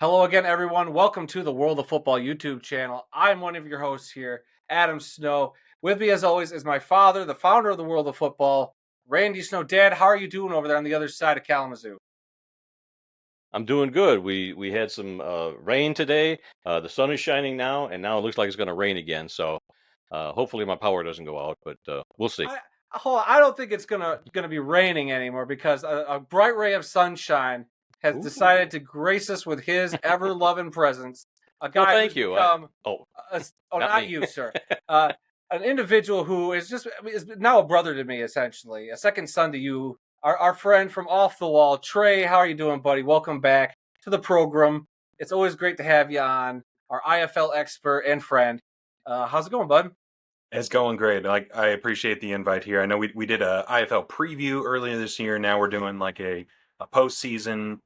Hello again, everyone. Welcome to the World of Football YouTube channel. I'm one of your hosts here, Adam Snow. With me, as always, is my father, the founder of the World of Football, Randy Snow. Dad, how are you doing over there on the other side of Kalamazoo? I'm doing good. We had some rain today. The sun is shining now, and now it looks like it's going to rain again. So hopefully my power doesn't go out, but we'll see. I don't think it's gonna be raining anymore because a bright ray of sunshine has Ooh. decided to grace us with his ever loving presence. A Well, guy who's thank you. become Oh, not not me. you, sir. Uh, an individual who is now a brother to me, essentially, a second son to you. Our friend from off the wall, Trey. How are you doing, buddy? Welcome back to the program. It's always great to have you on. Our IFL expert and friend. How's it going, bud? It's going great. Like I appreciate the invite here. I know we did a IFL preview earlier this year. Now we're doing like a postseason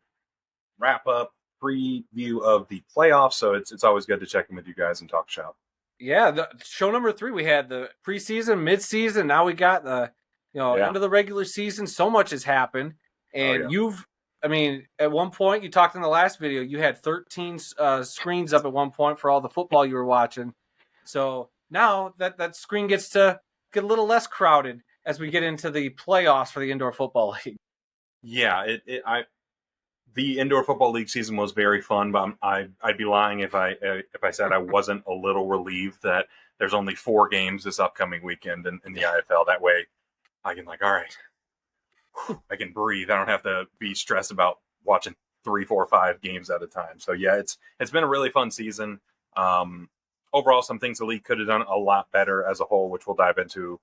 wrap up preview of the playoffs. So it's always good to check in with you guys and talk shop. Yeah, the show number 3. We had the preseason, midseason. Now we got the Yeah. end of the regular season. So much has happened, Oh and yeah. at one point you talked in the last video. You had 13 screens up at one point for all the football you were watching. So now that screen gets to get a little less crowded as we get into the playoffs for the indoor football league. Yeah. The indoor football league season was very fun, but I'd be lying if I said I wasn't a little relieved that there's only 4 games this upcoming weekend in the IFL. That way, I can all right, I can breathe. I don't have to be stressed about watching 3, 4, 5 games at a time. So yeah, it's been a really fun season. Overall, some things the league could have done a lot better as a whole, which we'll dive into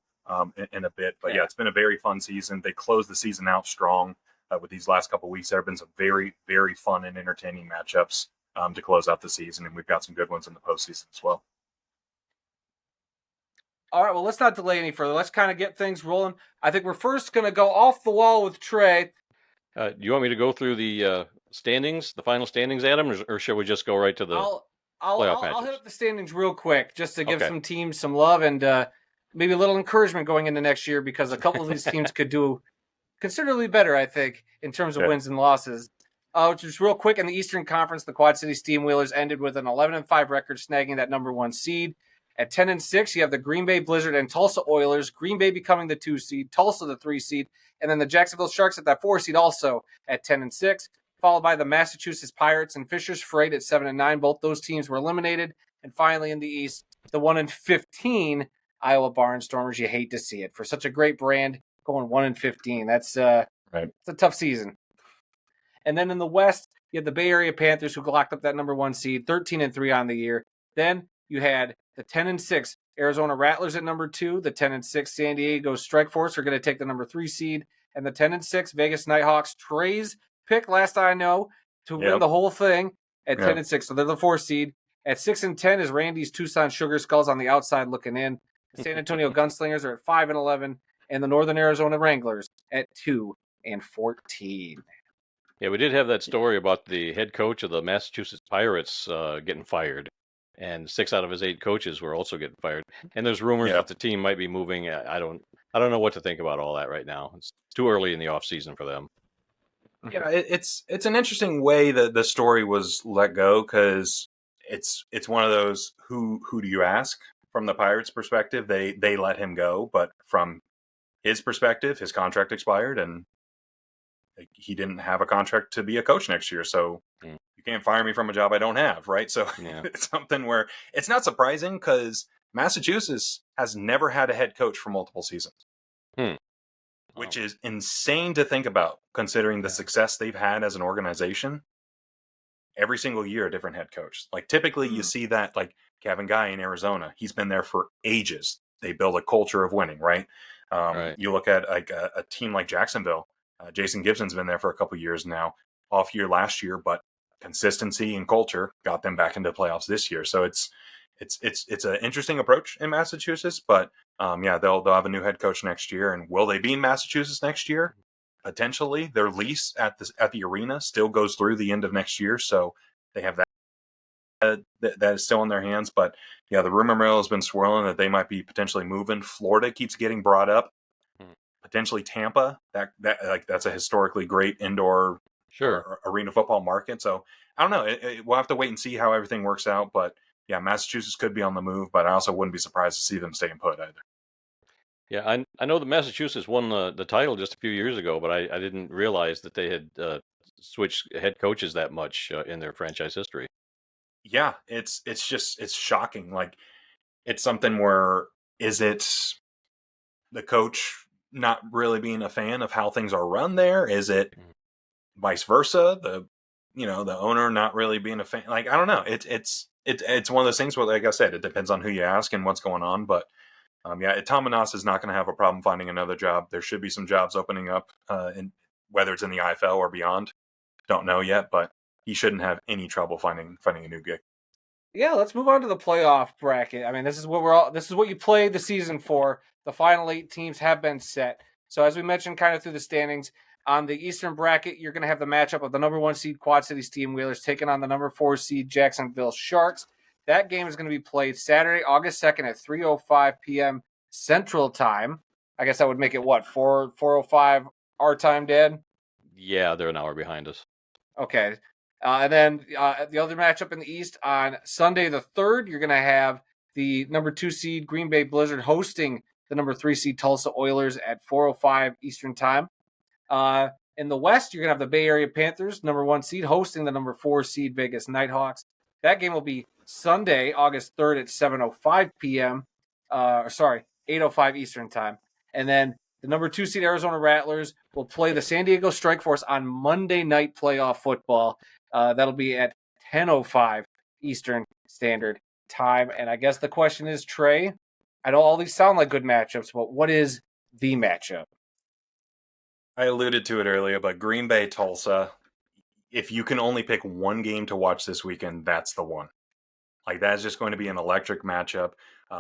in a bit. But yeah, it's been a very fun season. They closed the season out strong with these last couple of weeks. There have been some very, very fun and entertaining matchups to close out the season, and we've got some good ones in the postseason as well. All right, well, let's not delay any further. Let's kind of get things rolling. I think we're first going to go off the wall with Trey. Do you want me to go through the standings, the final standings, Adam, or shall we just go right to the I'll playoff I'll hit matches? up the standings real quick just to give Okay. some teams some love and maybe a little encouragement going into next year because a couple of these teams could do considerably better, I think, in terms of wins and losses. Just real quick in the Eastern Conference, the Quad City Steamwheelers ended with an 11-5 record, snagging that number 1 seed. At 10-6, you have the Green Bay Blizzard and Tulsa Oilers. Green Bay becoming the 2 seed, Tulsa the 3 seed, and then the Jacksonville Sharks at that 4 seed also at 10-6, followed by the Massachusetts Pirates and Fisher's Freight at 7-9. Both those teams were eliminated. And finally in the East, the 1-15 Iowa Barnstormers. You hate to see it for such a great brand going 1-15. That's Right. it's a tough season. And then in the West, you had the Bay Area Panthers who locked up that number 1 seed, 13-3 on the year. Then you had the 10-6 Arizona Rattlers at number 2. The 10-6 San Diego Strikeforce are going to take the number 3 seed, and the 10-6 Vegas Nighthawks. Trey's pick, last I know, to win the whole thing at 10-6. So they're the 4 seed. At 6-10 is Randy's Tucson Sugar Skulls on the outside looking in. The San Antonio Gunslingers are at 5-11, and the Northern Arizona Wranglers at 2-14. Yeah, we did have that story about the head coach of the Massachusetts Pirates getting fired, and 6 out of his 8 coaches were also getting fired. And there's rumors that the team might be moving. I don't know what to think about all that right now. It's too early in the off season for them. Yeah, it's an interesting way that the story was let go because it's one of those who do you ask from the Pirates' perspective? They let him go, but from his perspective, his contract expired and he didn't have a contract to be a coach next year. So you can't fire me from a job I don't have, right? So it's something where it's not surprising because Massachusetts has never had a head coach for multiple seasons. Which is insane to think about, considering the success they've had as an organization. Every single year, a different head coach. Like typically, you see that, like Kevin Guy in Arizona. He's been there for ages. They build a culture of winning, right? You look at like a team like Jacksonville. Jason Gibson's been there for a couple of years now. Off year last year, but consistency and culture got them back into playoffs this year. So it's an interesting approach in Massachusetts, but they'll have a new head coach next year. And will they be in Massachusetts next year? Potentially. Their lease at the arena still goes through the end of next year, so they have that is still in their hands. But yeah, the rumor mill has been swirling that they might be potentially moving. Florida keeps getting brought up. Potentially Tampa. That's a historically great indoor Sure. or arena football market. So I don't know. We'll have to wait and see how everything works out. But yeah, Massachusetts could be on the move, but I also wouldn't be surprised to see them staying put either. Yeah, I know that Massachusetts won the title just a few years ago, but I didn't realize that they had switched head coaches that much in their franchise history. Yeah, it's shocking. Like it's something where is it the coach not really being a fan of how things are run there? Is it vice versa? The owner not really being a fan. Like I don't know. It's one of those things where, like I said, it depends on who you ask and what's going on. But Tom Menas is not going to have a problem finding another job. There should be some jobs opening up, in whether it's in the IFL or beyond. Don't know yet, but he shouldn't have any trouble finding a new gig. Yeah, let's move on to the playoff bracket. I mean, this is what you play the season for. The final 8 teams have been set. So as we mentioned kind of through the standings, on the Eastern bracket, you're going to have the matchup of the number 1 seed Quad City Steam Wheelers taking on the number 4 seed Jacksonville Sharks. That game is going to be played Saturday, August 2nd at 3:05 p.m. Central Time. I guess that would make it what, 4:05 our time, Dad? Yeah, they're an hour behind us. Okay. And then the other matchup in the East on Sunday the 3rd, you're going to have the number 2 seed Green Bay Blizzard hosting the number 3 seed Tulsa Oilers at 4:05 Eastern Time. In the West, you're going to have the Bay Area Panthers, number 1 seed, hosting the number 4 seed Vegas Nighthawks. That game will be Sunday, August 3rd at 7:05 p.m. 8:05 Eastern Time. And then the number 2 seed Arizona Rattlers will play the San Diego Strikeforce on Monday Night Playoff Football. That'll be at 10:05 Eastern Standard Time. And I guess the question is, Trey, I know all these sound like good matchups, but what is the matchup? I alluded to it earlier, but Green Bay Tulsa. If you can only pick one game to watch this weekend, that's the one. Like that's just going to be an electric matchup.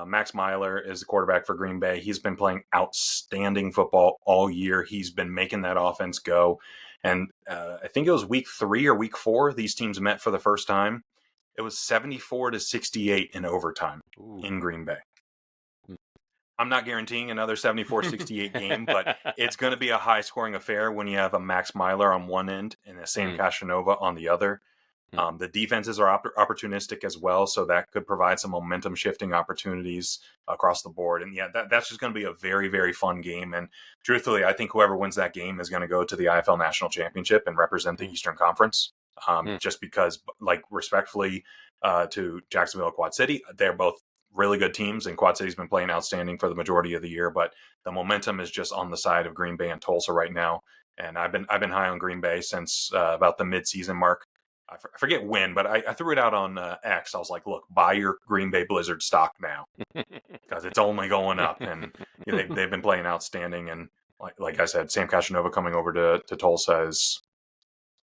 Max Myler is the quarterback for Green Bay. He's been playing outstanding football all year. He's been making that offense go. And I think it was week 3 or week 4, these teams met for the first time. It was 74-68 in overtime in Green Bay. I'm not guaranteeing another 74-68 game, but it's going to be a high-scoring affair when you have a Max Myler on one end and a Sam Casanova on the other. The defenses are opportunistic as well, so that could provide some momentum-shifting opportunities across the board. And yeah, that's just going to be a very, very fun game. And truthfully, I think whoever wins that game is going to go to the IFL National Championship and represent the Eastern Conference. Just because, like, respectfully to Jacksonville, Quad City, they're both really good teams, and Quad City's been playing outstanding for the majority of the year. But the momentum is just on the side of Green Bay and Tulsa right now. And I've been high on Green Bay since about the mid-season mark. I forget when, but I threw it out on X. I was like, look, buy your Green Bay Blizzard stock now because it's only going up. And they've been playing outstanding. And like I said, Sam Casanova coming over to Tulsa is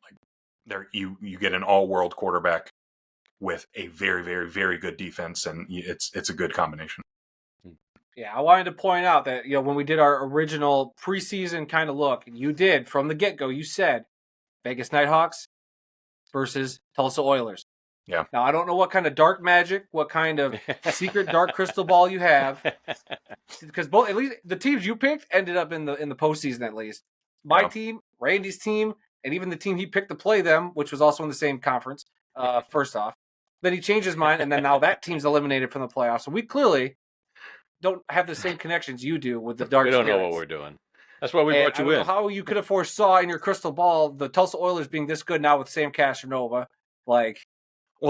like you get an all-world quarterback with a very, very, very good defense, and it's a good combination. Yeah, I wanted to point out that when we did our original preseason kind of look, you did from the get-go, you said Vegas Nighthawks versus Tulsa Oilers. Yeah. Now, I don't know what kind of dark magic, what kind of secret dark crystal ball you have, because both, at least the teams you picked ended up in the postseason at least. My team, Randy's team, and even the team he picked to play them, which was also in the same conference, first off. Then he changed his mind, and then now that team's eliminated from the playoffs. So we clearly don't have the same connections you do with the dark We don't spirits. know what we're doing. That's why we brought you in. I don't know how you could have foresaw in your crystal ball the Tulsa Oilers being this good now with Sam Casanova. Well,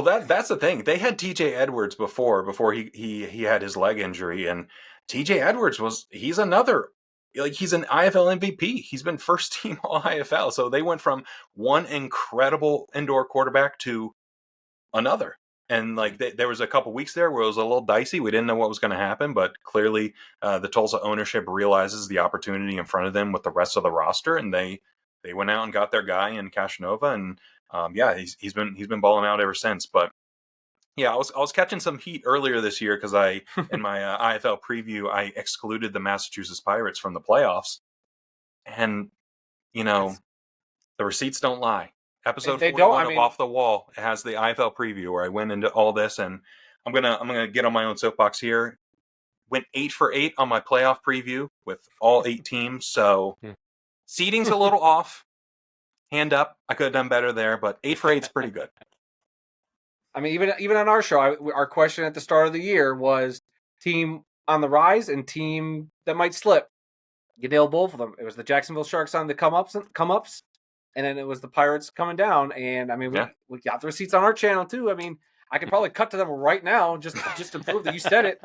that's the thing. They had TJ Edwards before he had his leg injury, and TJ Edwards he's an IFL MVP. He's been first team all IFL. So they went from one incredible indoor quarterback to another. And there was a couple weeks there where it was a little dicey. We didn't know what was going to happen, but clearly the Tulsa ownership realizes the opportunity in front of them with the rest of the roster, and they went out and got their guy in Casanova, and he's been balling out ever since. But yeah, I was catching some heat earlier this year because in my IFL preview I excluded the Massachusetts Pirates from the playoffs, and the receipts don't lie. Episode 41 of Off the Wall has the IFL preview where I went into all this, and I'm gonna get on my own soapbox here. Went 8 for 8 on my playoff preview with all 8 teams, so seeding's a little off. hand up. I could have done better there, but 8 for 8 is pretty good. I mean, even on our show, our question at the start of the year was team on the rise and team that might slip. You nailed both of them. It was the Jacksonville Sharks on the come ups, and then it was the Pirates coming down. And I mean, we got the receipts on our channel too. I mean, I could probably cut to them right now just to prove that you said it.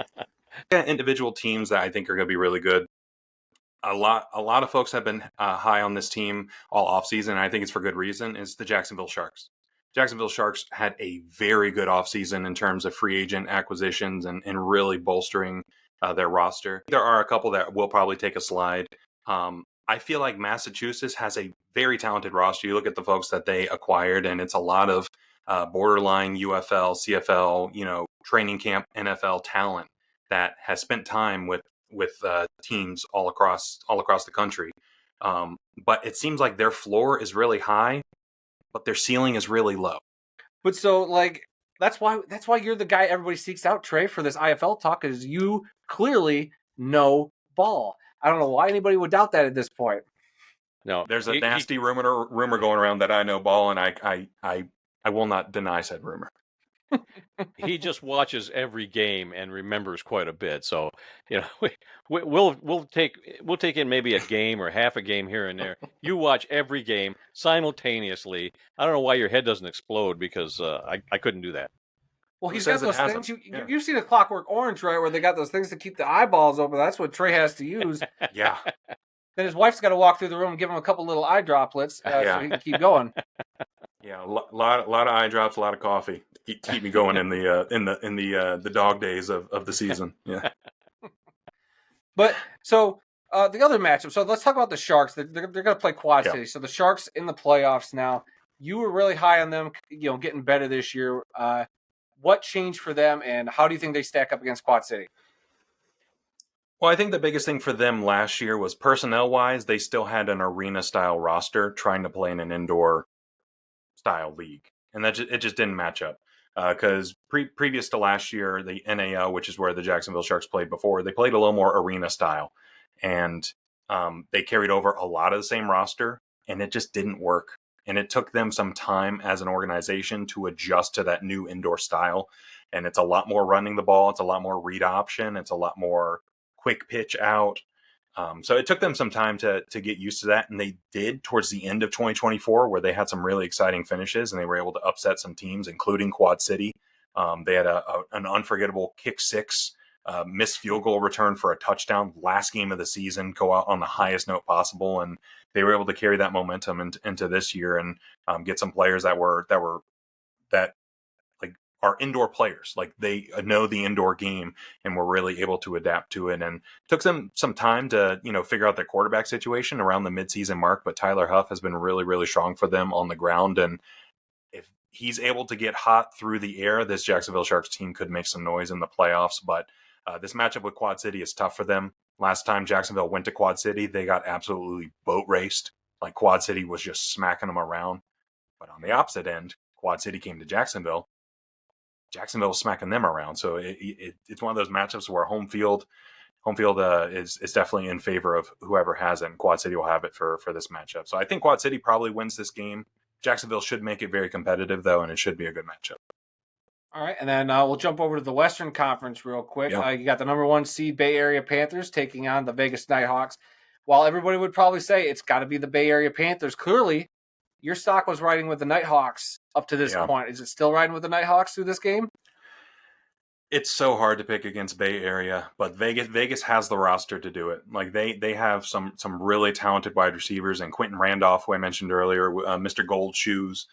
Individual teams that I think are going to be really good. A lot of folks have been high on this team all offseason, and I think it's for good reason, is the Jacksonville Sharks. Jacksonville Sharks had a very good offseason in terms of free agent acquisitions and really bolstering their roster. There are a couple that will probably take a slide. I feel like Massachusetts has a very talented roster. You look at the folks that they acquired, and it's a lot of borderline UFL, CFL, training camp NFL talent that has spent time with teams all across the country. But it seems like their floor is really high, but their ceiling is really low. But so that's why you're the guy everybody seeks out, Trey, for this IFL talk, is you clearly know ball. I don't know why anybody would doubt that at this point. No, there's a nasty rumor going around that I know ball, and I will not deny said rumor. He just watches every game and remembers quite a bit. So, we'll take in maybe a game or half a game here and there. You watch every game simultaneously. I don't know why your head doesn't explode, because I couldn't do that. Well, he's got those things. You've seen a Clockwork Orange, right, where they got those things to keep the eyeballs open. That's what Trey has to use. Yeah. Then his wife's got to walk through the room and give him a couple little eye droplets so he can keep going. Yeah, a lot of eye drops, a lot of coffee. Keep me going in the dog days of the season. Yeah. But so the other matchup. So let's talk about the Sharks. They're going to play Quad City. So the Sharks in the playoffs now. You were really high on them, getting better this year. What changed for them, and how do you think they stack up against Quad City? Well, I think the biggest thing for them last year was personnel-wise, they still had an arena-style roster trying to play in an indoor-style league. And it just didn't match up. Because previous to last year, the NAL, which is where the Jacksonville Sharks played before, they played a little more arena-style. And they carried over a lot of the same roster, and it just didn't work. And it took them some time as an organization to adjust to that new indoor style. And it's a lot more running the ball. It's a lot more read option. It's a lot more quick pitch out. So it took them some time to get used to that. And they did towards the end of 2024, where they had some really exciting finishes and they were able to upset some teams, including Quad City. They had an unforgettable kick six, missed field goal return for a touchdown last game of the season, go out on the highest note possible. And they were able to carry that momentum into this year and get some players that are indoor players. Like, they know the indoor game and were really able to adapt to it. And took them some time to, figure out their quarterback situation around the midseason mark. But Tyler Huff has been really, really strong for them on the ground. And if he's able to get hot through the air, this Jacksonville Sharks team could make some noise in the playoffs. But this matchup with Quad City is tough for them. Last time Jacksonville went to Quad City, they got absolutely boat raced. Like, Quad City was just smacking them around. But on the opposite end, Quad City came to Jacksonville. Jacksonville was smacking them around. So it's one of those matchups where home field is definitely in favor of whoever has it, and Quad City will have it for this matchup. So I think Quad City probably wins this game. Jacksonville should make it very competitive, though, and it should be a good matchup. All right, and then we'll jump over to the Western Conference real quick. Yep. You got the number 1 seed Bay Area Panthers taking on the Vegas Nighthawks. While everybody would probably say it's got to be the Bay Area Panthers, clearly your stock was riding with the Nighthawks up to this point. Is it still riding with the Nighthawks through this game? It's so hard to pick against Bay Area, but Vegas has the roster to do it. Like, they have some really talented wide receivers, and Quentin Randolph, who I mentioned earlier, Mr. Gold Shoes,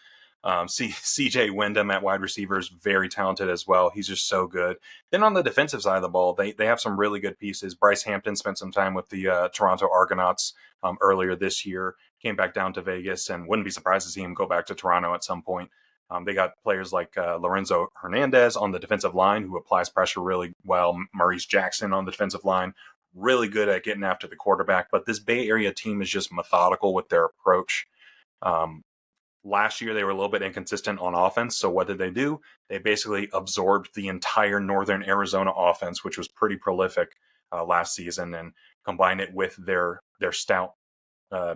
CJ Wyndham at wide receiver is very talented as well. He's just so good. Then on the defensive side of the ball, they have some really good pieces. Bryce Hampton spent some time with the Toronto Argonauts earlier this year, came back down to Vegas, and wouldn't be surprised to see him go back to Toronto at some point. They got players like Lorenzo Hernandez on the defensive line, who applies pressure really well. Maurice Jackson on the defensive line, really good at getting after the quarterback. But this Bay Area team is just methodical with their approach. Last year, they were a little bit inconsistent on offense. So what did they do? They basically absorbed the entire Northern Arizona offense, which was pretty prolific last season, and combined it with their stout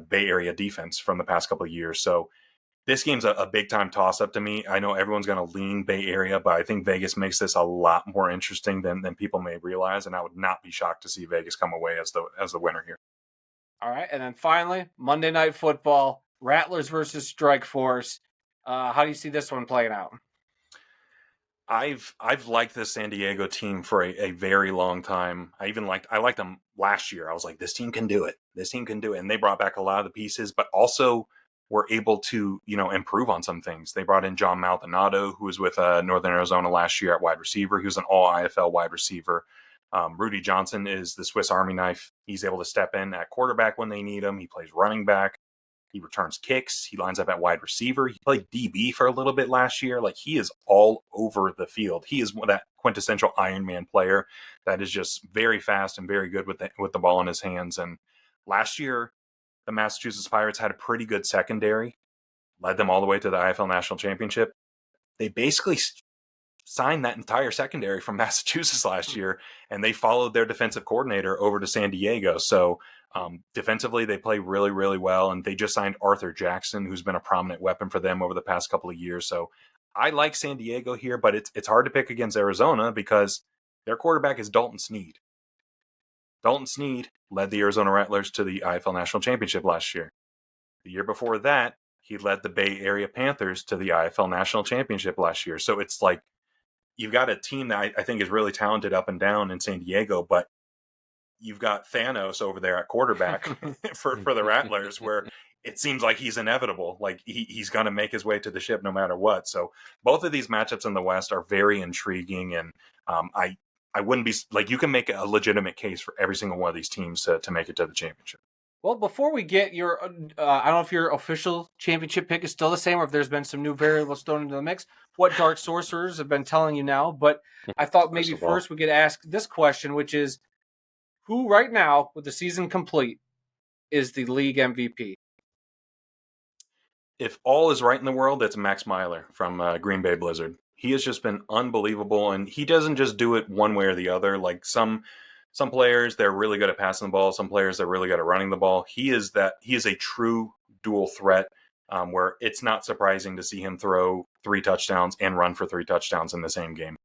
Bay Area defense from the past couple of years. So this game's a big time toss up to me. I know everyone's going to lean Bay Area, but I think Vegas makes this a lot more interesting than people may realize. And I would not be shocked to see Vegas come away as the winner here. All right. And then finally, Monday Night Football, Rattlers versus Strikeforce. How do you see this one playing out? I've liked this San Diego team for a very long time. I liked them last year. I was like, this team can do it. This team can do it. And they brought back a lot of the pieces, but also were able to, improve on some things. They brought in John Maldonado, who was with Northern Arizona last year at wide receiver. He was an all IFL wide receiver. Rudy Johnson is the Swiss Army knife. He's able to step in at quarterback when they need him. He plays running back. He returns kicks. He lines up at wide receiver. He played DB for a little bit last year. Like, he is all over the field. He is that quintessential Iron Man player that is just very fast and very good with the ball in his hands. And last year, the Massachusetts Pirates had a pretty good secondary, led them all the way to the IFL National Championship. They basically signed that entire secondary from Massachusetts last year, and they followed their defensive coordinator over to San Diego. So defensively, they play really, really well, and they just signed Arthur Jackson, who's been a prominent weapon for them over the past couple of years. So I like San Diego here, but it's hard to pick against Arizona because their quarterback is Dalton Sneed. Dalton Sneed led the Arizona Rattlers to the IFL National Championship last year. The year before that, he led the Bay Area Panthers to the IFL National Championship last year. So it's like, you've got a team that I think is really talented up and down in San Diego, but you've got Thanos over there at quarterback for the Rattlers, where it seems like he's inevitable. Like, he's going to make his way to the ship no matter what. So both of these matchups in the West are very intriguing, and I wouldn't be like, you can make a legitimate case for every single one of these teams to make it to the championship. Well, before we get your, I don't know if your official championship pick is still the same or if there's been some new variables thrown into the mix, what Dark Sorcerers have been telling you now. But I thought maybe first we could ask this question, which is, who right now, with the season complete, is the league MVP? If all is right in the world, it's Max Myler from Green Bay Blizzard. He has just been unbelievable, and he doesn't just do it one way or the other. Like, some players, they're really good at passing the ball. Some players, they're really good at running the ball. He is a true dual threat, where it's not surprising to see him throw 3 touchdowns and run for 3 touchdowns in the same game.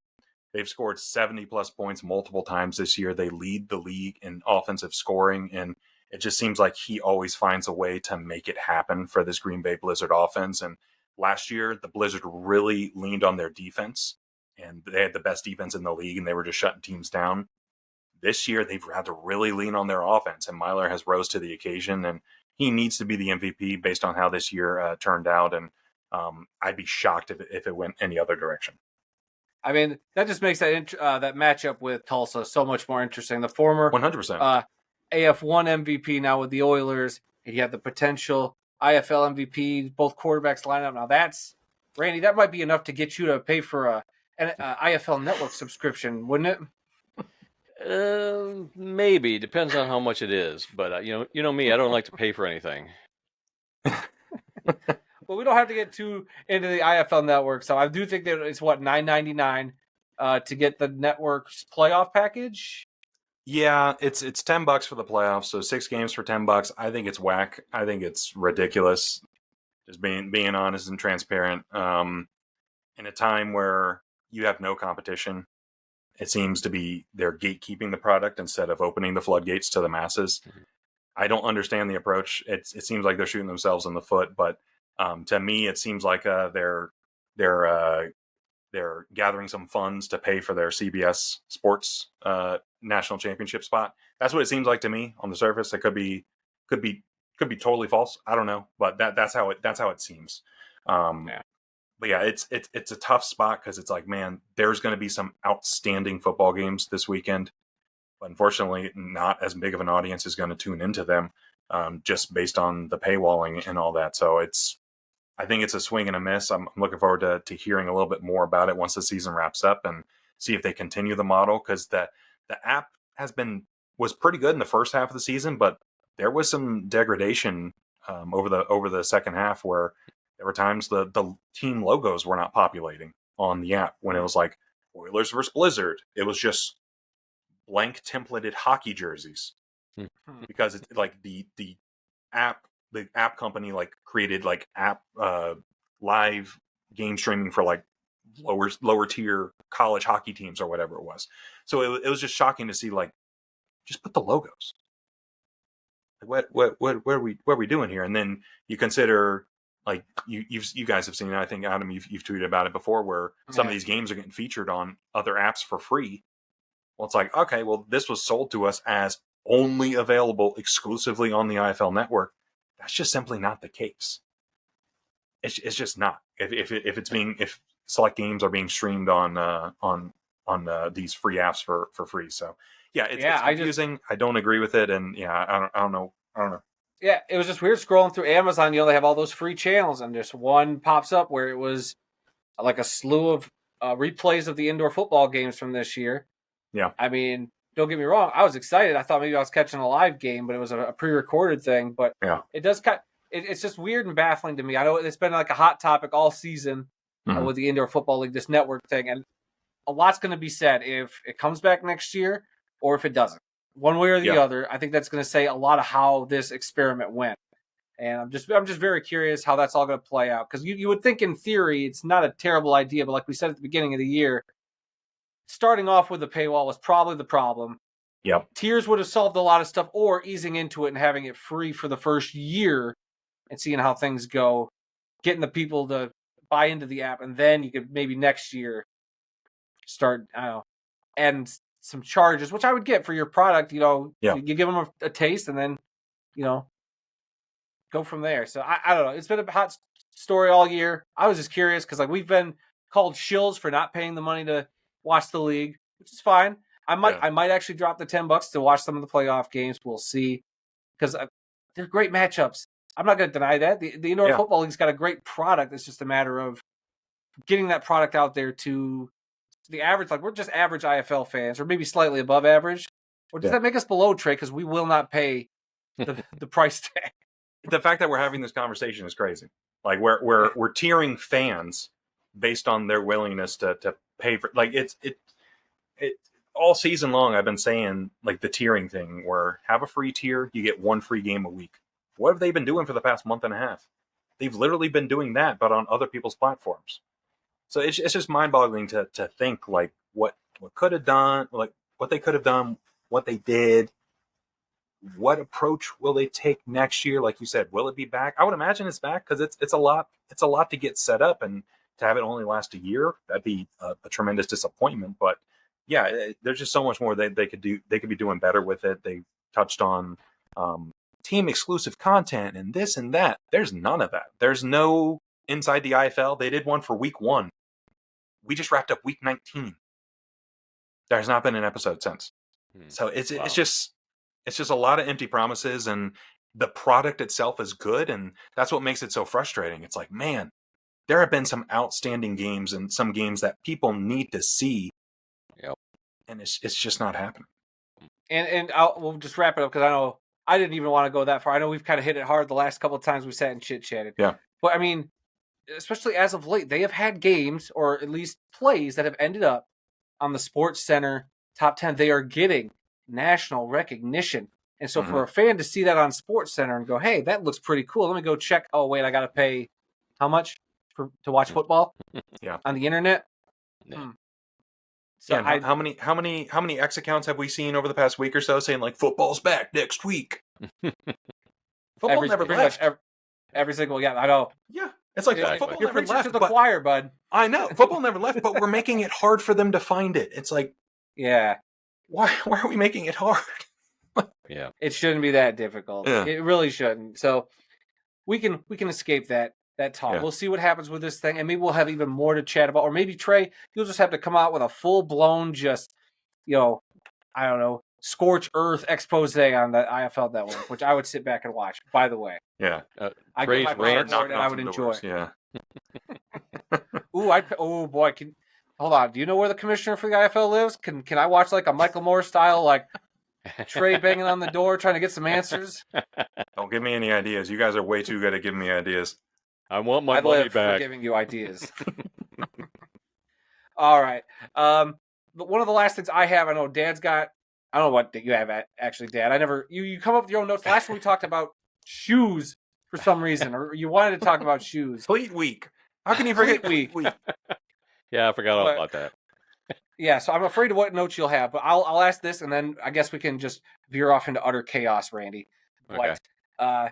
They've scored 70-plus points multiple times this year. They lead the league in offensive scoring, and it just seems like he always finds a way to make it happen for this Green Bay Blizzard offense. And last year, the Blizzard really leaned on their defense, and they had the best defense in the league, and they were just shutting teams down. This year, they've had to really lean on their offense, and Myler has rose to the occasion, and he needs to be the MVP based on how this year turned out. And I'd be shocked if it went any other direction. I mean, that just makes that matchup with Tulsa so much more interesting. The former 100% AF1 MVP now with the Oilers, and you have the potential IFL MVP, both quarterbacks line up. Now that's, Randy, that might be enough to get you to pay for an IFL Network subscription, wouldn't it? Maybe. Depends on how much it is. But you know me, I don't like to pay for anything. Well, we don't have to get too into the IFL Network, so I do think that it's $9.99 to get the network's playoff package. Yeah, it's $10 for the playoffs, so 6 games for $10. I think it's whack. I think it's ridiculous. Just being honest and transparent. In a time where you have no competition, it seems to be they're gatekeeping the product instead of opening the floodgates to the masses. Mm-hmm. I don't understand the approach. It seems like they're shooting themselves in the foot, but to me, it seems like they're gathering some funds to pay for their CBS Sports national championship spot. That's what it seems like to me on the surface. It could be totally false. I don't know, but that's how it seems. Yeah. But yeah, it's a tough spot because it's like, man, there's going to be some outstanding football games this weekend. But unfortunately, not as big of an audience is going to tune into them, just based on the paywalling and all that. So I think it's a swing and a miss. I'm looking forward to hearing a little bit more about it once the season wraps up and see if they continue the model, because the app was pretty good in the first half of the season, but there was some degradation over the second half where there were times the team logos were not populating on the app when it was like Oilers versus Blizzard. It was just blank templated hockey jerseys because it's like the the app company like created like app live game streaming for like lower tier college hockey teams or whatever it was. So it was just shocking to see, like, just put the logos. Like, what are we doing here? And then you consider, like, you guys have seen it. I think, Adam, you've tweeted about it before, where some of these games are getting featured on other apps for free. Well, it's like, okay, well, this was sold to us as only available exclusively on the IFL network. That's just simply not the case. It's just not. If select games are being streamed on these free apps for free, so yeah, it's confusing. I don't agree with it, and yeah, I don't know. Yeah, it was just weird scrolling through Amazon. They have all those free channels, and just one pops up where it was like a slew of replays of the indoor football games from this year. Yeah, I mean, don't get me wrong. I was excited. I thought maybe I was catching a live game, but it was a pre-recorded thing. But yeah, it does it's just weird and baffling to me. I know it's been like a hot topic all season with the Indoor Football League, this network thing, and a lot's going to be said if it comes back next year or if it doesn't. One way or the other, I think that's going to say a lot of how this experiment went. And I'm just very curious how that's all going to play out, because you would think in theory it's not a terrible idea, but like we said at the beginning of the year, starting off with the paywall was probably the problem. Yep. Tiers would have solved a lot of stuff, or easing into it and having it free for the first year and seeing how things go, getting the people to buy into the app, and then you could maybe next year start, and some charges, which I would get for your product. You give them a taste, and then go from there. So I don't know. It's been a hot story all year. I was just curious because we've been called shills for not paying the money to watch the league, which is fine. I might actually drop the $10 to watch some of the playoff games. We'll see, because they're great matchups. I'm not going to deny that. The Indoor Football League's got a great product. It's just a matter of getting that product out there to the average. Like, we're just average IFL fans, or maybe slightly above average. Or does that make us below, Trey? Because we will not pay the price tag. The fact that we're having this conversation is crazy. Like, we're tiering fans based on their willingness to pay for. Like, it all season long, I've been saying, like, the tiering thing, where have a free tier, you get one free game a week. What have they been doing for the past month and a half? They've literally been doing that, but on other people's platforms. So it's just mind-boggling to think, like, what could have done, like what they could have done, what they did. What approach will they take next year? Like you said, will it be back? I would imagine it's back, because it's a lot to get set up, and to have it only last a year, that'd be a tremendous disappointment. But yeah, there's just so much more they could do. They could be doing better with it. They touched on team exclusive content and this and that. There's none of that. There's no Inside the IFL. They did one for week 1. We just wrapped up week 19. There's not been an episode since. So it's just a lot of empty promises, and the product itself is good, and that's what makes it so frustrating. It's like, man, there have been some outstanding games, and some games that people need to see. Yep. And it's just not happening. And we'll just wrap it up, because I know I didn't even want to go that far. I know we've kind of hit it hard the last couple of times we sat and chit-chatted. Yeah. But I mean, especially as of late, they have had games, or at least plays, that have ended up on the Sports Center top 10. They are getting national recognition. And so for a fan to see that on Sports Center and go, hey, that looks pretty cool, let me go check. Oh, wait, I got to pay how much to watch football on the internet? Yeah. So how many X accounts have we seen over the past week or so saying, like, football's back next week? Football never left. Every single, I know. Yeah. It's like, football never left. To the choir, bud. I know. Football never left, but we're making it hard for them to find it. It's like, yeah. Why are we making it hard? Yeah. It shouldn't be that difficult. Yeah. It really shouldn't. So we can escape that talk. Yeah. We'll see what happens with this thing, and maybe we'll have even more to chat about. Or maybe, Trey, you'll just have to come out with a full-blown, just, I don't know, scorch earth expose on the IFL network, which I would sit back and watch, by the way. Yeah. I get my rant, and I would enjoy. Yeah. Oh boy, hold on. Do you know where the commissioner for the IFL lives? Can I watch like a Michael Moore style, like Trey banging on the door trying to get some answers? Don't give me any ideas. You guys are way too good at giving me ideas. I want my money back. For giving you ideas. All right. But one of the last things I have, I know Dad's got. I don't know what you have actually, Dad. You come up with your own notes. Last time we talked about shoes for some reason, or you wanted to talk about shoes. Cleat week. How can you forget Cleat Cleat week? Yeah, I forgot all But- about that. Yeah, so I'm afraid of what notes you'll have, but I'll ask this, and then I guess we can just veer off into utter chaos, Randy. Okay. All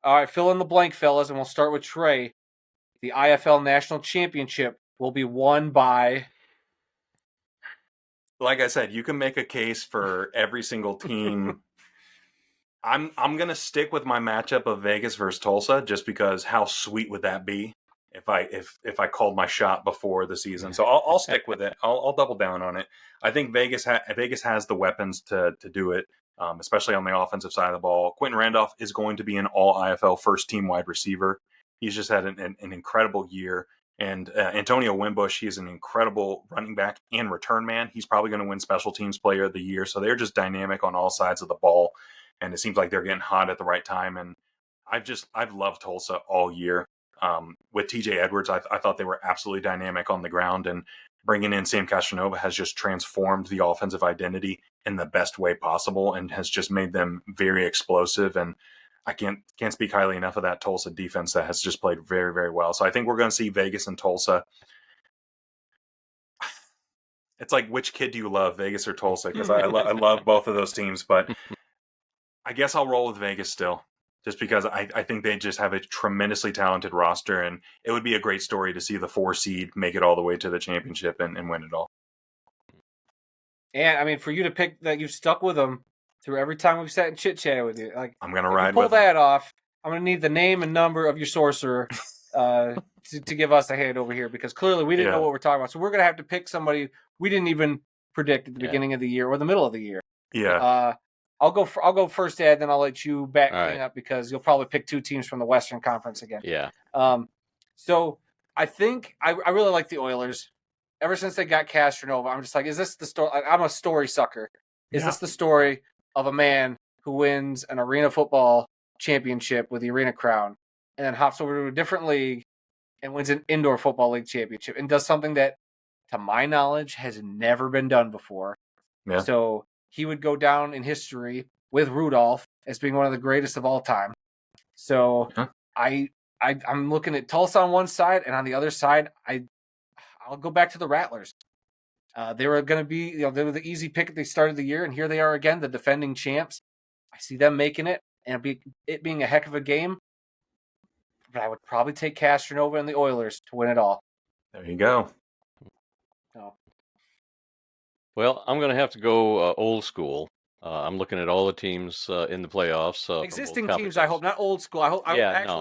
right, fill in the blank, fellas, and we'll start with Trey. The IFL National Championship will be won by. Like I said, you can make a case for every single team. I'm gonna stick with my matchup of Vegas versus Tulsa, just because how sweet would that be if I called my shot before the season? So I'll stick with it. I'll double down on it. I think Vegas has the weapons to do it, especially on the offensive side of the ball. Quentin Randolph is going to be an All IFL first team wide receiver. He's just had an incredible year. And Antonio Wimbush, he's an incredible running back and return man. He's probably going to win Special Teams Player of the Year. So they're just dynamic on all sides of the ball, and it seems like they're getting hot at the right time. And I've loved Tulsa all year. With TJ Edwards, I thought they were absolutely dynamic on the ground, and bringing in Sam Castronova has just transformed the offensive identity in the best way possible, and has just made them very explosive. And I can't speak highly enough of that Tulsa defense that has just played very, very well. So I think we're going to see Vegas and Tulsa. It's like, which kid do you love, Vegas or Tulsa? Because I love both of those teams, but I guess I'll roll with Vegas still, just because I think they just have a tremendously talented roster, and it would be a great story to see the 4 seed make it all the way to the championship and win it all. And I mean, for you to pick that, you've stuck with them through every time we've sat and chit chatted with you. Like, I'm gonna if ride you pull with them. that off, I'm gonna need the name and number of your sorcerer to give us a hand over here, because clearly we didn't know what we're talking about. So we're gonna have to pick somebody we didn't even predict at the beginning of the year or the middle of the year. Yeah. I'll go first, Ed, then I'll let you back All clean right. up, because you'll probably pick 2 teams from the Western Conference again. Yeah. So I think I really like the Oilers. Ever since they got Castronova, I'm just like, is this the story? I'm a story sucker. Is this the story of a man who wins an arena football championship with the Arena Crown, and then hops over to a different league and wins an indoor football league championship, and does something that, to my knowledge, has never been done before? Yeah. So he would go down in history with Rudolph as being one of the greatest of all time. So I'm looking at Tulsa on one side, and on the other side, I'll go back to the Rattlers. They were going to be, they were the easy pick at the start of the year, and here they are again, the defending champs. I see them making it, and it being a heck of a game. But I would probably take Castronova and the Oilers to win it all. There you go. So, Well, I'm going to have to go old school. I'm looking at all the teams in the playoffs. From both existing teams, I hope, not old school. I hope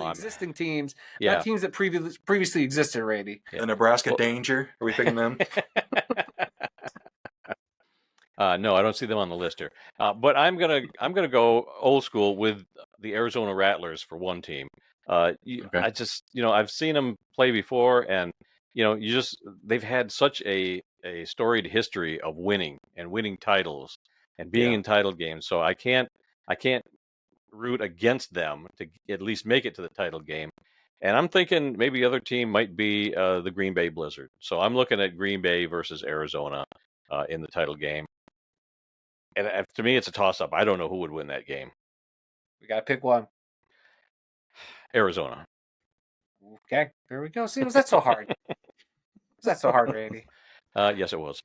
existing teams, not teams that previously existed, Randy. Yeah. The Nebraska Danger. Are we picking them? No, I don't see them on the list here. But I'm gonna go old school with the Arizona Rattlers for one team. Okay. I just, I've seen them play before, and they've had such a storied history of winning titles and being in title games. So I can't root against them to at least make it to the title game. And I'm thinking maybe the other team might be the Green Bay Blizzard. So I'm looking at Green Bay versus Arizona in the title game. And to me, it's a toss-up. I don't know who would win that game. We got to pick one. Arizona. Okay, there we go. See, was that so hard? Was that so hard, Randy? Yes, it was.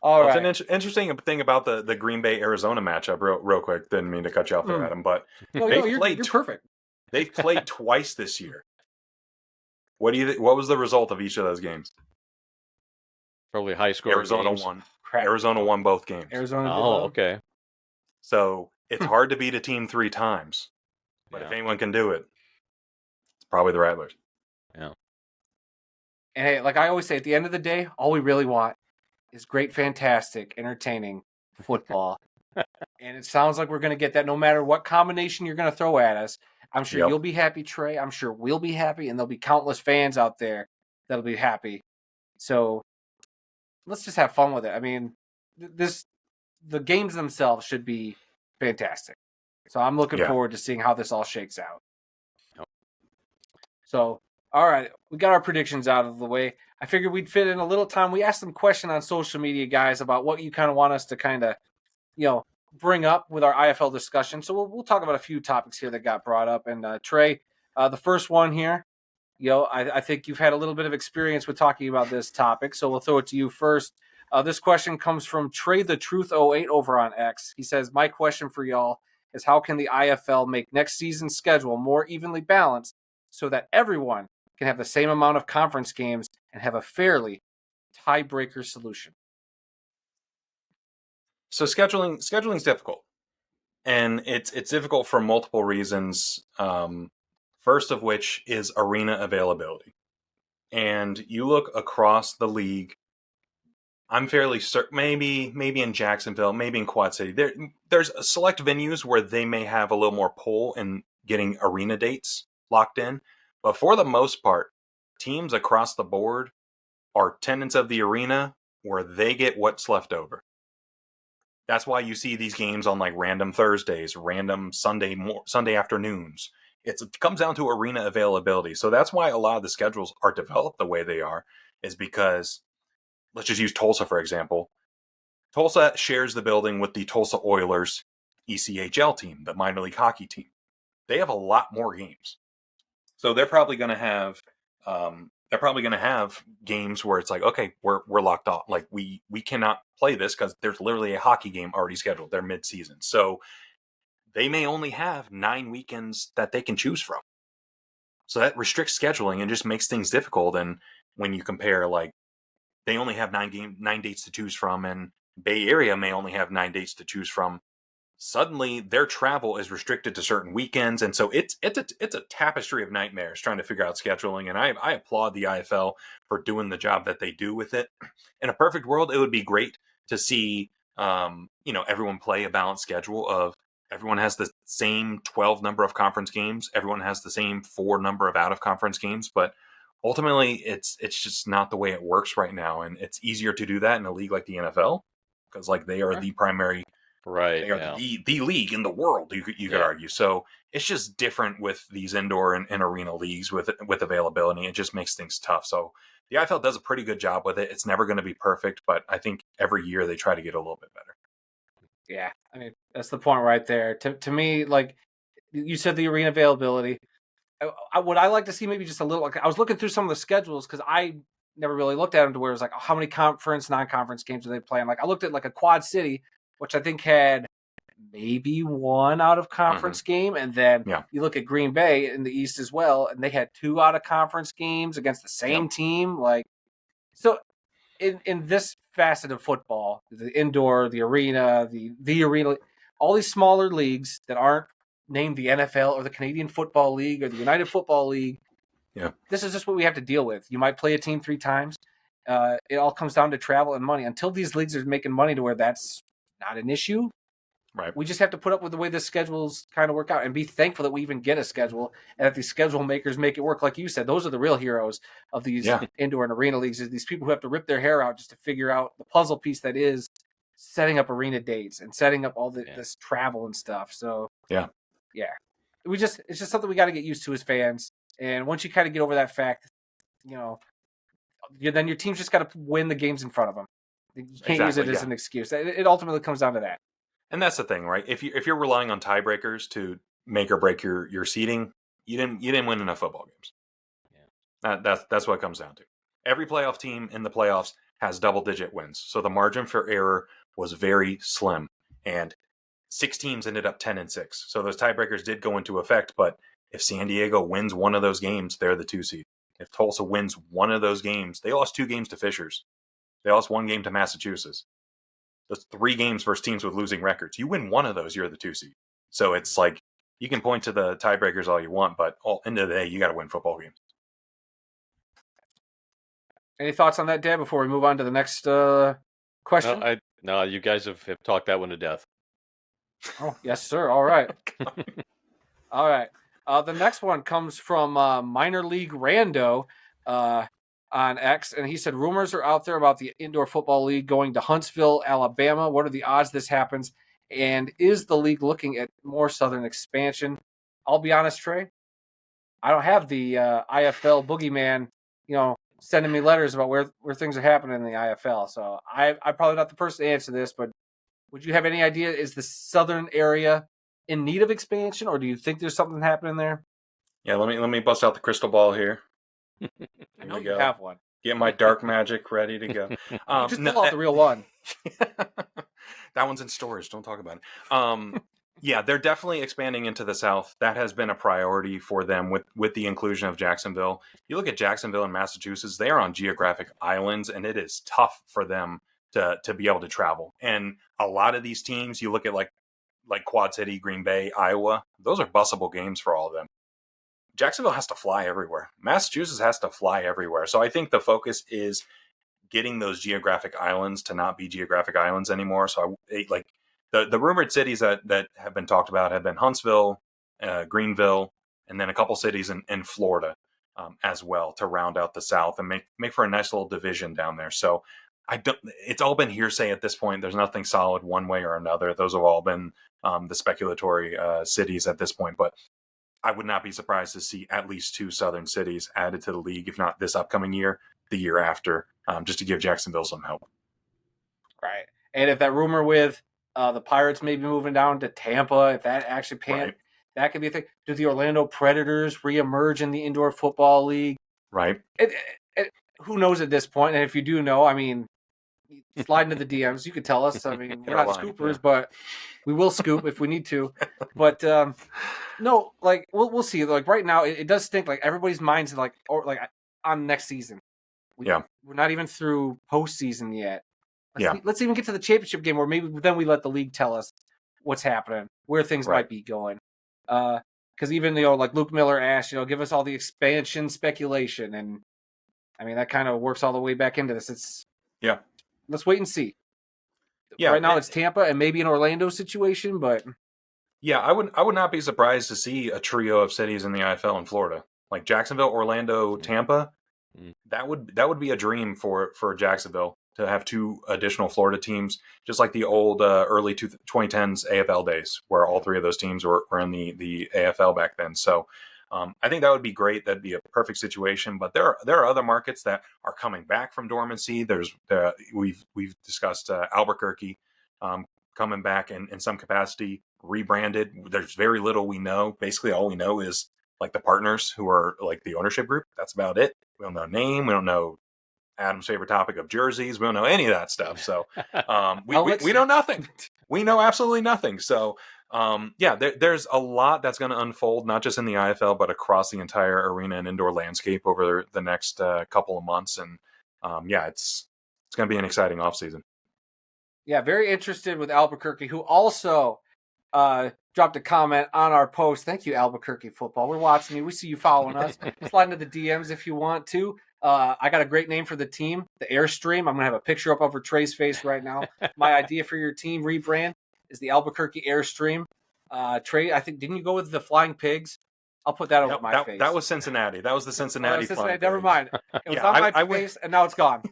All right. It's an interesting thing about the Green Bay Arizona matchup. Real quick, didn't mean to cut you off there, Adam, but you're perfect. They've played twice this year. What was the result of each of those games? Probably high score. Arizona games. won. Crap. Arizona won both games. Arizona. Oh, okay. So it's hard to beat a team 3 times. But if anyone can do it, it's probably the Rattlers. Yeah. And hey, like I always say, at the end of the day, all we really want is great, fantastic, entertaining football. And it sounds like we're going to get that no matter what combination you're going to throw at us. I'm sure you'll be happy, Trey. I'm sure we'll be happy, and there'll be countless fans out there that'll be happy. So let's just have fun with it. I mean, the games themselves should be fantastic. So I'm looking forward to seeing how this all shakes out. So, all right, we got our predictions out of the way. I figured we'd fit in a little time. We asked some question on social media, guys, about what you kind of want us to kind of, bring up with our IFL discussion. So we'll talk about a few topics here that got brought up. And Trey, the first one here, I think you've had a little bit of experience with talking about this topic, so we'll throw it to you first. This question comes from Trey the Truth 08 over on X. He says, "My question for y'all is how can the IFL make next season's schedule more evenly balanced so that everyone can have the same amount of conference games and have a fairly tiebreaker solution?" So scheduling's difficult, and it's difficult for multiple reasons. First of which is arena availability. And you look across the league, I'm fairly certain, maybe in Jacksonville, maybe in Quad City, there's select venues where they may have a little more pull in getting arena dates locked in. But for the most part, teams across the board are tenants of the arena where they get what's left over. That's why you see these games on like random Thursdays, random Sunday afternoons. It comes down to arena availability. So that's why a lot of the schedules are developed the way they are, is because, let's just use Tulsa, for example. Tulsa shares the building with the Tulsa Oilers ECHL team, the minor league hockey team. They have a lot more games. So they're probably going to have games where it's like, okay, we're locked off. Like we cannot play this because there's literally a hockey game already scheduled. They're mid-season. So they may only have 9 weekends that they can choose from. So that restricts scheduling and just makes things difficult. And when you compare, like, they only have 9 dates to choose from, and Bay Area may only have 9 dates to choose from, suddenly their travel is restricted to certain weekends. And so it's a tapestry of nightmares trying to figure out scheduling. And I applaud the IFL for doing the job that they do with it. In a perfect world, it would be great to see everyone play a balanced schedule of everyone has the same 12 number of conference games, everyone has the same 4 number of out of conference games, but ultimately it's just not the way it works right now. And it's easier to do that in a league like the NFL because like they are the primary. Right. They are the league in the world, you could argue. So it's just different with these indoor and arena leagues with availability. It just makes things tough. So the IFL does a pretty good job with it. It's never going to be perfect, but I think every year they try to get a little bit better. Yeah, I mean, that's the point right there. To me, like you said, the arena availability. Would I like to see maybe just a little? Like, I was looking through some of the schedules because I never really looked at them to where it was like, how many conference, non-conference games are they playing? Like, I looked at like a Quad City, which I think had maybe 1 out of conference game, and then you look at Green Bay in the East as well, and they had 2 out of conference games against the same team. Like, so in this facet of football, the indoor, the arena, the arena, all these smaller leagues that aren't named the NFL or the Canadian Football League or the United Football League. Yeah, this is just what we have to deal with. You might play a team 3 times. It all comes down to travel and money. Until these leagues are making money to where that's not an issue, right? We just have to put up with the way the schedules kind of work out and be thankful that we even get a schedule and that these schedule makers make it work. Like you said, those are the real heroes of these indoor and arena leagues, is these people who have to rip their hair out just to figure out the puzzle piece that is setting up arena dates and setting up all this travel and stuff. So yeah, it's just something we got to get used to as fans. And once you kind of get over that fact, then your team's just got to win the games in front of them. You can't use it as an excuse. It ultimately comes down to that. And that's the thing, right? If you're relying on tiebreakers to make or break your seeding, you didn't win enough football games. Yeah. That's what it comes down to. Every playoff team in the playoffs has double-digit wins, so the margin for error was very slim. And 6 teams ended up 10-6. So those tiebreakers did go into effect. But if San Diego wins one of those games, they're the 2 seed. If Tulsa wins one of those games, they lost 2 games to Fishers. They lost 1 game to Massachusetts. Those 3 games versus teams with losing records. You win one of those, you're the 2 seed. So it's like, you can point to the tiebreakers all you want, but end of the day, you got to win football games. Any thoughts on that, Dad, before we move on to the next question? No, you guys have talked that one to death. Oh, yes, sir. All right. All right. The next one comes from Minor League Rando on X, and he said, rumors are out there about the Indoor Football League going to Huntsville, Alabama. What are the odds this happens? And is the league looking at more southern expansion? I'll be honest, Trey, I don't have the IFL boogeyman, sending me letters about where things are happening in the IFL. So I'm probably not the person to answer this, but Would you have any idea? Is the southern area in need of expansion, or do you think there's something happening there? Yeah, let me bust out the crystal ball here. I know you have one. Get my dark magic ready to go. Just pull out the real one. That one's in storage. Don't talk about it. Yeah, they're definitely expanding into the South. That has been a priority for them with the inclusion of Jacksonville. You look at Jacksonville and Massachusetts; they are on geographic islands, and it is tough for them to be able to travel. And a lot of these teams, you look at like Quad City, Green Bay, Iowa; those are busable games for all of them. Jacksonville has to fly everywhere. Massachusetts has to fly everywhere. So I think the focus is getting those geographic islands to not be geographic islands anymore. So like the rumored cities that have been talked about have been Huntsville, Greenville, and then a couple cities in Florida as well to round out the South and make for a nice little division down there. So it's all been hearsay at this point. There's nothing solid one way or another. Those have all been the speculatory cities at this point. But I would not be surprised to see at least 2 southern cities added to the league, if not this upcoming year, the year after, just to give Jacksonville some help. Right. And if that rumor with the Pirates maybe moving down to Tampa, if that actually panned, that could be a thing. Do the Orlando Predators reemerge in the Indoor Football League? Right. Who knows at this point? And if you do know, I mean, slide into the DMs. You could tell us. I mean, we're not scoopers, but we will scoop if we need to. But no, like we'll see. Like right now, it does stink. Like everybody's minds like on next season. We're not even through postseason yet. Let's even get to the championship game, where maybe then we let the league tell us what's happening, where things might be going. Because even like Luke Miller asked, give us all the expansion speculation, and I mean that kind of works all the way back into this. Let's wait and see. Yeah, right now it's Tampa and maybe an Orlando situation, but I would not be surprised to see a trio of cities in the IFL in Florida, like Jacksonville, Orlando, Tampa. That would be a dream for Jacksonville to have 2 additional Florida teams, just like the old early 2010s AFL days, where all 3 of those teams were in the AFL back then. So I think that would be great. That'd be a perfect situation. But there are other markets that are coming back from dormancy. We've discussed Albuquerque coming back in some capacity, rebranded. There's very little we know. Basically, all we know is like the partners who are like the ownership group. That's about it. We don't know name. We don't know Adam's favorite topic of jerseys. We don't know any of that stuff. So we know nothing. We know absolutely nothing. So there's a lot that's going to unfold, not just in the IFL, but across the entire arena and indoor landscape over the next couple of months. And it's going to be an exciting offseason. Yeah, very interested with Albuquerque, who also dropped a comment on our post. Thank you, Albuquerque football. We're watching you. We see you following us. Slide into the DMs if you want to. I got a great name for the team, the Airstream. I'm going to have a picture up over Trey's face right now. My idea for your team rebrand is the Albuquerque Airstream. Trey, I think, didn't you go with the Flying Pigs? I'll put that over my face. That was Cincinnati. That was the Cincinnati. Never mind. It was on my face, and now it's gone.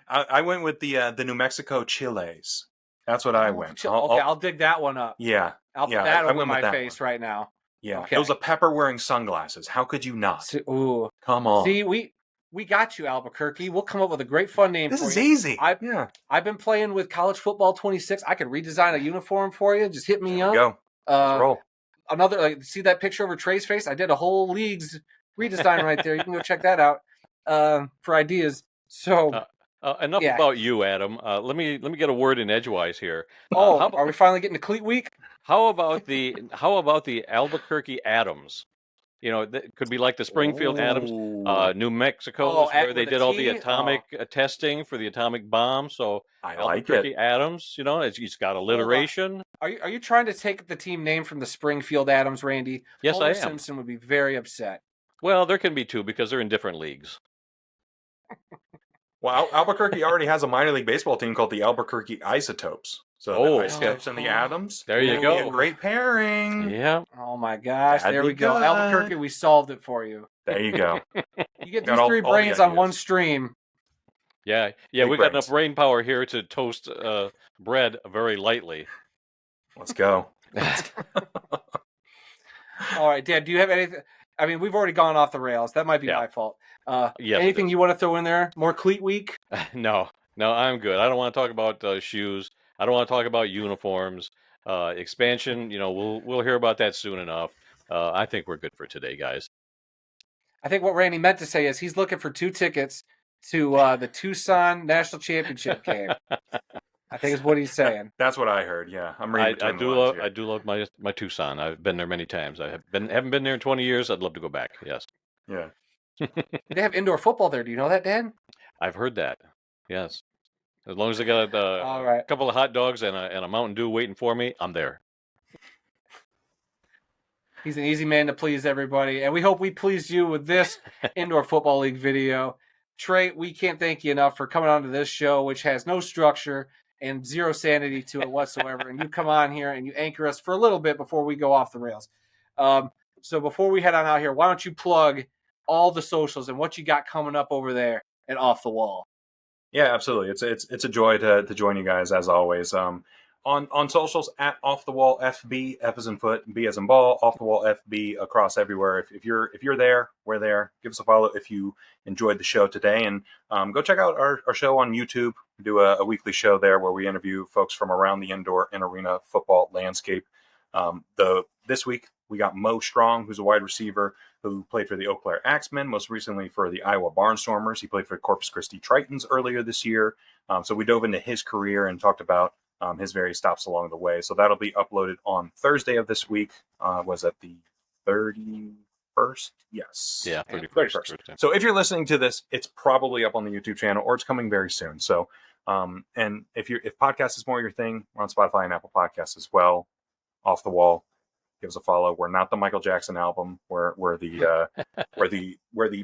I went with the New Mexico Chiles. That's what I went. I'll dig that one up. Yeah. I'll put that over my face right now. Yeah. Okay. It was a pepper wearing sunglasses. How could you not? Ooh. Come on. See, we got you, Albuquerque. We'll come up with a great fun name for you. This is easy. I've been playing with College Football 26. I could redesign a uniform for you. Just hit me up. Go. Let's roll. Another, see that picture over Trey's face? I did a whole league's redesign right there. You can go check that out for ideas. So enough about you, Adam. Let me get a word in edgewise here. Are we finally getting to cleat week? How about the Albuquerque Adams? That could be like the Springfield Adams, New Mexico, where they did all the atomic testing for the atomic bomb. So Albuquerque Adams, it's got alliteration. Are you trying to take the team name from the Springfield Adams, Randy? Yes, Homer I am. Simpson would be very upset. Well, there can be 2 because they're in different leagues. Well, Albuquerque already has a minor league baseball team called the Albuquerque Isotopes. So the Isotopes and the Adams. There you go. Be a great pairing. Yeah. Oh my gosh! There we go. Albuquerque, we solved it for you. There you go. You get these 3 brains on one stream. Yeah. We've got enough brain power here to toast bread very lightly. Let's go. All right, Dad. Do you have anything? I mean, we've already gone off the rails. That might be my fault. Yes, anything you want to throw in there? More cleat week? No, I'm good. I don't want to talk about shoes. I don't want to talk about uniforms, expansion. We'll hear about that soon enough. I think we're good for today, guys. I think what Randy meant to say is he's looking for 2 tickets to the Tucson National Championship game. I think is what he's saying. That's what I heard. Yeah, I'm reading between the lines here. I do love my Tucson. I've been there many times. Haven't been there in 20 years. I'd love to go back. Yes. Yeah. They have indoor football there. Do you know that, Dan? I've heard that. Yes. As long as they got All a right. couple of hot dogs and a Mountain Dew waiting for me, I'm there. He's an easy man to please, everybody. And we hope we pleased you with this Indoor Football League video. Trey, we can't thank you enough for coming onto this show, which has no structure and zero sanity to it whatsoever. And you come on here and you anchor us for a little bit before we go off the rails. So before we head on out here, why don't you plug all the socials and what you got coming up over there at Off the Wall? Yeah, absolutely. It's a joy to join you guys as always. On socials at Off the Wall FB, F as in foot, B as in ball, Off the Wall FB across everywhere. If you're there, we're there. Give us a follow if you enjoyed the show today, and go check out our show on YouTube. We do a weekly show there where we interview folks from around the indoor and arena football landscape. This week we got Mo Strong, who's a wide receiver who played for the Eau Claire Axemen, most recently for the Iowa Barnstormers. He played for Corpus Christi Tritons earlier this year. So we dove into his career and talked about his various stops along the way. So that'll be uploaded on Thursday of this week. Was that the 31st? Yes. Yeah, 31st. So if you're listening to this, it's probably up on the YouTube channel or it's coming very soon. So, and if podcast is more your thing, we're on Spotify and Apple Podcasts as well. Off the Wall. Give us a follow. We're not the Michael Jackson album. We're the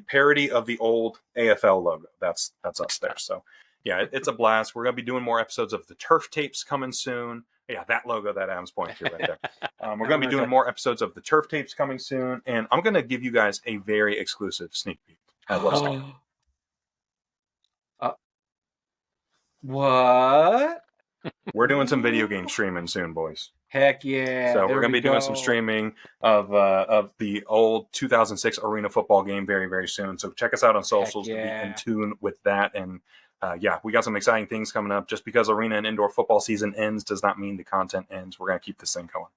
parody of the old AFL logo. That's us there. So yeah, it's a blast. We're gonna be doing more episodes of the Turf Tapes coming soon. Yeah, that logo that Adam's pointing to right there. We're gonna be doing more episodes of the Turf Tapes coming soon, and I'm gonna give you guys a very exclusive sneak peek at what's coming. What? We're doing some video game streaming soon, boys. Heck yeah. So we're going to be doing some streaming of the old 2006 Arena football game very, very soon. So check us out on socials to be in tune with that. And we got some exciting things coming up. Just because arena and indoor football season ends does not mean the content ends. We're going to keep this thing going.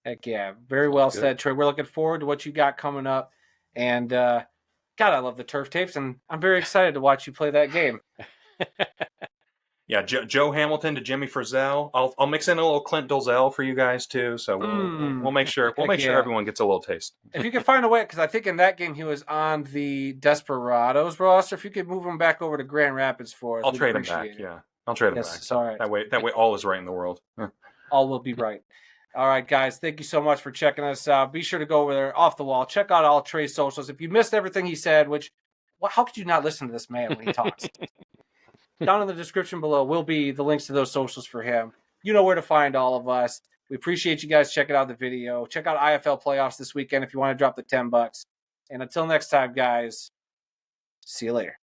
Heck yeah. Very well said, Trey. We're looking forward to what you got coming up. And God, I love the Turf Tapes, and I'm very excited to watch you play that game. Yeah, Joe Hamilton to Jimmy Frizzell. I'll mix in a little Clint Dolzell for you guys too. So we'll make sure everyone gets a little taste. If you can find a way, because I think in that game he was on the Desperados roster. If you could move him back over to Grand Rapids for us, I'll trade him back. Yeah, I'll trade him back. Sorry. That way, all is right in the world. All will be right. All right, guys. Thank you so much for checking us out. Be sure to go over there, Off the Wall. Check out all Trey's socials. If you missed everything he said, how could you not listen to this man when he talks? Down in the description below will be the links to those socials for him. You know where to find all of us. We appreciate you guys checking out the video. Check out IFL playoffs this weekend if you want to drop the $10. And until next time, guys, see you later.